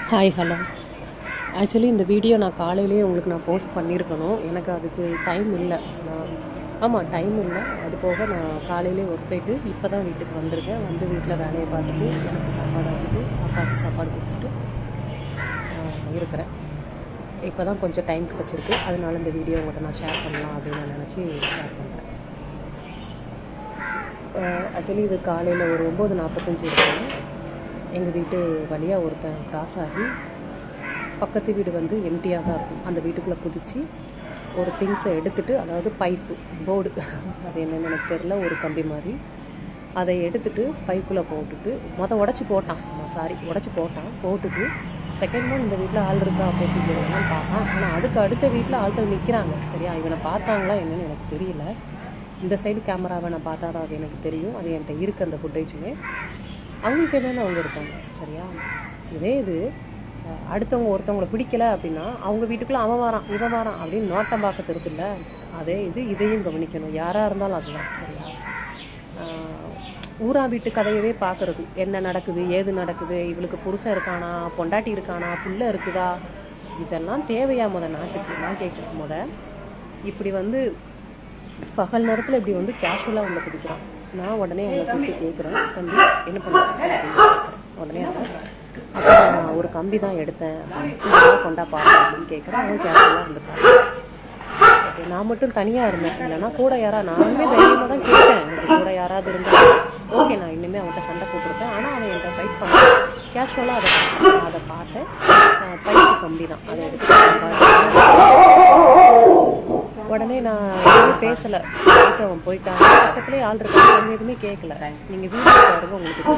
Hi hello. Actually இந்த video நான் காலையிலேயே உங்களுக்கு நான் போஸ்ட் பண்ணியிருக்கணும். எனக்கு அதுக்கு டைம் இல்லை. டைம் இல்லை. அது போக நான் காலையிலே ஒர்க் போயிட்டு இப்போ தான் வீட்டுக்கு வந்திருக்கேன். வந்து வீட்டில் வேலையை பார்த்துட்டு எனக்கு சாப்பாடு ஆக்கிட்டு அப்பாவுக்கு சாப்பாடு கொடுத்துட்டு இருக்கிறேன். இப்போ தான் கொஞ்சம் டைம் கிடச்சிருக்கு. அதனால இந்த வீடியோ உங்கள்கிட்ட நான் ஷேர் பண்ணலாம் அப்படின்னு நான் நினச்சி ஷேர் பண்ணுறேன். ஆக்சுவலி இது காலையில் ஒரு 9:45 இருக்கும். எங்கள் வீட்டு வழியாக ஒருத்தன் கிராஸ் ஆகி பக்கத்து வீடு வந்து எம்டியாக தான் இருக்கும். அந்த வீட்டுக்குள்ளே குதித்து ஒரு திங்ஸை எடுத்துகிட்டு, அதாவது பைப்பு போர்டு அது என்னென்னு எனக்கு தெரில, ஒரு கம்பி மாதிரி அதை எடுத்துகிட்டு பைப்புக்குள்ளே போட்டுட்டு உடச்சி போட்டான். போட்டுட்டு செகண்ட் ஒன் இந்த வீட்டில் ஆள் இருக்கா ஆப்போசிட் வீடுலாம் பார்த்தான். ஆனால் அதுக்கு அடுத்த வீட்டில் ஆள்கள் நிற்கிறாங்க. சரியா, இவனை பார்த்தாங்களா என்னென்னு எனக்கு தெரியல. இந்த சைடு கேமராவை நான் பார்த்தா தான் அது எனக்கு தெரியும். அது என்கிட்ட இருக்குது அந்த ஃபுட்டேஜுமே. அவங்களுக்கு என்னென்னு அவங்க இருக்காங்க. சரியா, இதே இது அடுத்தவங்க ஒருத்தவங்களை பிடிக்கலை அப்படின்னா அவங்க வீட்டுக்குள்ளே அவன் வரான் இவன் வரான் அப்படின்னு நோட்டம் பார்க்க தெரிஞ்சில்ல. அதே இது இதையும் கவனிக்கணும், யாராக இருந்தாலும் அதுதான். சரியா, ஊரா வீட்டு கதையவே பார்க்குறது, என்ன நடக்குது ஏது நடக்குது, இவளுக்கு புருஷன் இருக்கானா, பொண்டாட்டி இருக்கானா, புள்ள இருக்குதா, இதெல்லாம் தேவையா நாட்டுக்கு? நான் கேட்குறேன். இப்படி வந்து பகல் நேரத்தில் இப்படி வந்து கேஷுவலாக உள்ள குதிக்கிறான். நான் உடனே அவங்களை கூப்பிட்டு கேட்குறேன், தம்பி என்ன பண்ணுறேன்? உடனே அப்புறம் ஒரு கம்பி தான் எடுத்தேன், கொண்டா பார்ப்பேன் அப்படின்னு கேட்குறேன். அவன் கேஷுவலாக இருந்துட்டான். நான் மட்டும் தனியாக இருந்தேன். இல்லைன்னா கூட நானுமே தைரியமாக தான் கேட்டேன், எனக்கு கூட யாராவது இருந்தால் ஓகே, நான் இன்னுமே அவன்கிட்ட சண்டை போட்டிருப்பேன். ஆனால் அவன் என்கிட்ட ஃபைட் பண்ணேன். கேஷுவலாக அதை பார்த்தேன். பைப்பு கம்பி தான், அதை எடுத்து உடனே நான் எதுவும் பேசலை. சரிட்டு அவன் போயிட்டான். பக்கத்துலேயே ஆள் இருக்காங்க, அவங்க எதுவுமே கேட்கல. நீங்கள் வீடியோ பாருங்க, உங்களுக்கு